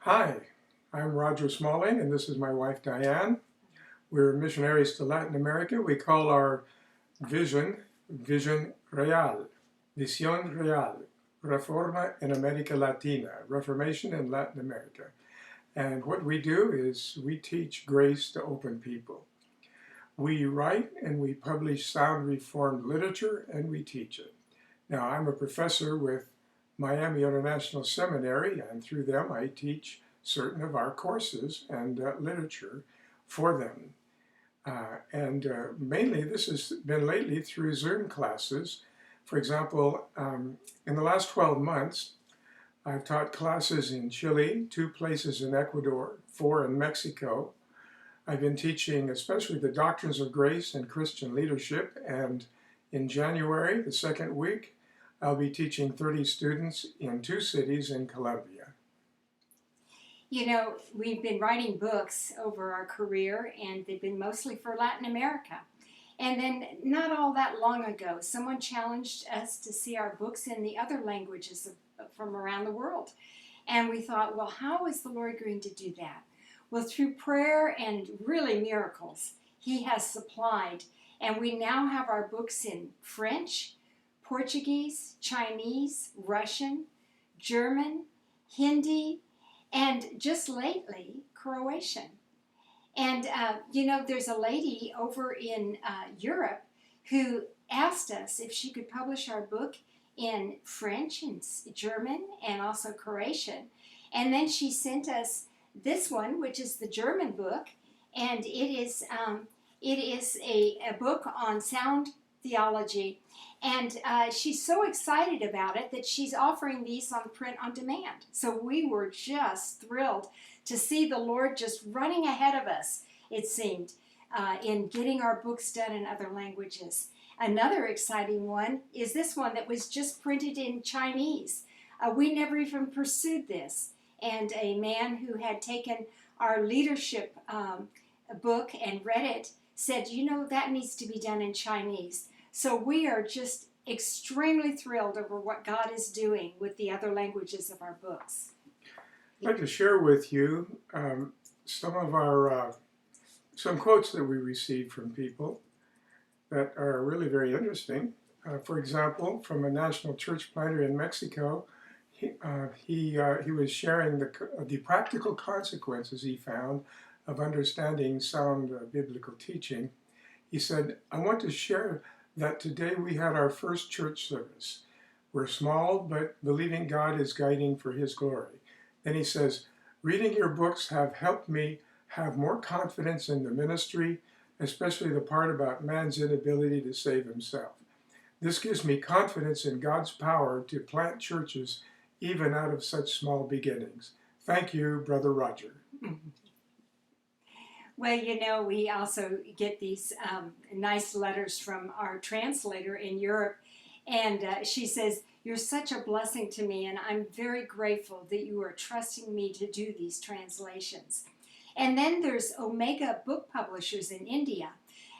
Hi, I'm Roger Smalling, and this is my wife Diane. We're missionaries to Latin America. We call our vision Vision Real, Visión Real, Reforma en América Latina, Reformation in Latin America. And what we do is we teach grace to open people. We write and we publish sound Reformed literature, and we teach it. Now, I'm a professor with Miami International Seminary, and through them I teach certain of our courses and literature for them. Mainly this has been lately through Zoom classes. For example, in the last 12 months, I've taught classes in Chile, 2 places in Ecuador, 4 in Mexico. I've been teaching especially the doctrines of grace and Christian leadership, and in January, the second week, I'll be teaching 30 students in 2 cities in Colombia. You know, we've been writing books over our career, and they've been mostly for Latin America. And then, not all that long ago, someone challenged us to see our books in the other languages from around the world. And we thought, well, how is the Lord going to do that? Well, through prayer and really miracles, He has supplied. And we now have our books in French, Portuguese, Chinese, Russian, German, Hindi, and just lately, Croatian. And, there's a lady over in Europe who asked us if she could publish our book in French and German and also Croatian. And then she sent us this one, which is the German book, and it is a book on sound theology. And she's so excited about it that she's offering these on print on demand. So we were just thrilled to see the Lord just running ahead of us, it seemed, in getting our books done in other languages. Another exciting one is this one that was just printed in Chinese. We never even pursued this. And a man who had taken our leadership book and read it said, that needs to be done in Chinese. So we are just extremely thrilled over what God is doing with the other languages of our books. I'd like to share with you some of our some quotes that we received from people that are really very interesting. For example, from a national church planter in Mexico, he was sharing the practical consequences he found of understanding sound biblical teaching. He said, "I want to share that today we had our first church service. We're small, but believing God is guiding for His glory." Then he says, "Reading your books have helped me have more confidence in the ministry, especially the part about man's inability to save himself. This gives me confidence in God's power to plant churches even out of such small beginnings. Thank you, Brother Roger." Well, we also get these nice letters from our translator in Europe, and she says, "You're such a blessing to me, and I'm very grateful that you are trusting me to do these translations." And then there's Omega Book Publishers in India.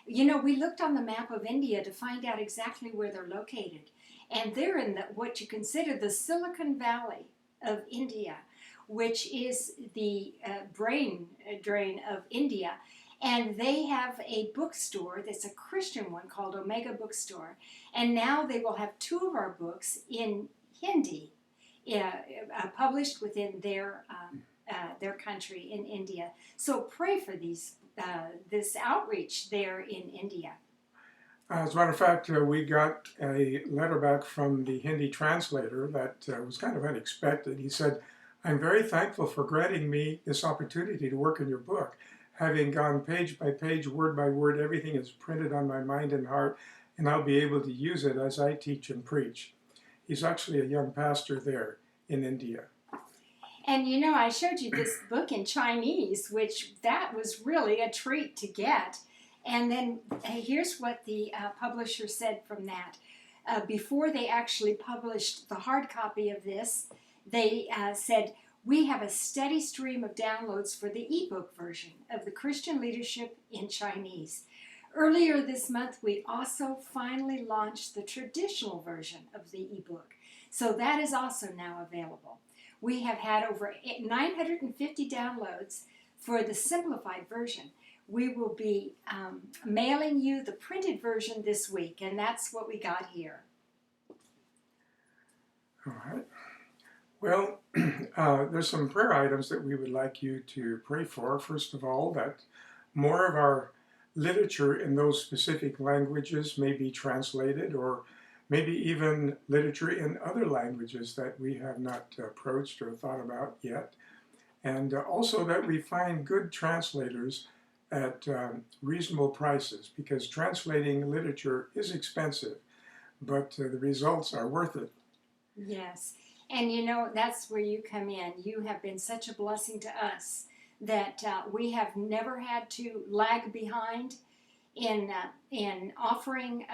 We looked on the map of India to find out exactly where they're located, and they're in what you consider the Silicon Valley of India, which is the brain drain of India. And they have a bookstore that's a Christian one called Omega Bookstore. And now they will have 2 of our books in Hindi, published within their country in India. So pray for this outreach there in India. As a matter of fact, we got a letter back from the Hindi translator that was kind of unexpected. He said, "I'm very thankful for granting me this opportunity to work in your book. Having gone page by page, word by word, everything is printed on my mind and heart, and I'll be able to use it as I teach and preach." He's actually a young pastor there in India. And I showed you this book in Chinese, which that was really a treat to get. And then here's what the publisher said from that. Before they actually published the hard copy of this, they said, "We have a steady stream of downloads for the ebook version of the Christian Leadership in Chinese. Earlier this month, we also finally launched the traditional version of the ebook. So that is also now available. We have had over 950 downloads for the simplified version. We will be mailing you the printed version this week, and that's what we got here. All right. Well, there's some prayer items that we would like you to pray for. First of all, that more of our literature in those specific languages may be translated, or maybe even literature in other languages that we have not approached or thought about yet. And also that we find good translators at reasonable prices, because translating literature is expensive, but the results are worth it. Yes. And you know, that's where you come in. You have been such a blessing to us that we have never had to lag behind in offering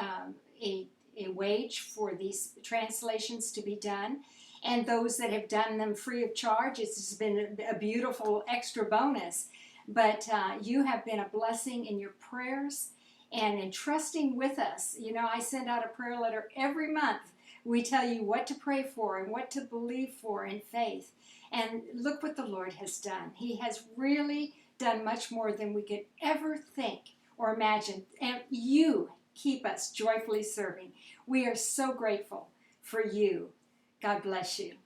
a wage for these translations to be done. And those that have done them free of charge, it's been a beautiful extra bonus. But you have been a blessing in your prayers and in trusting with us. You know, I send out a prayer letter every month. We tell you what to pray for and what to believe for in faith. And look what the Lord has done. He has really done much more than we could ever think or imagine. And you keep us joyfully serving. We are so grateful for you. God bless you.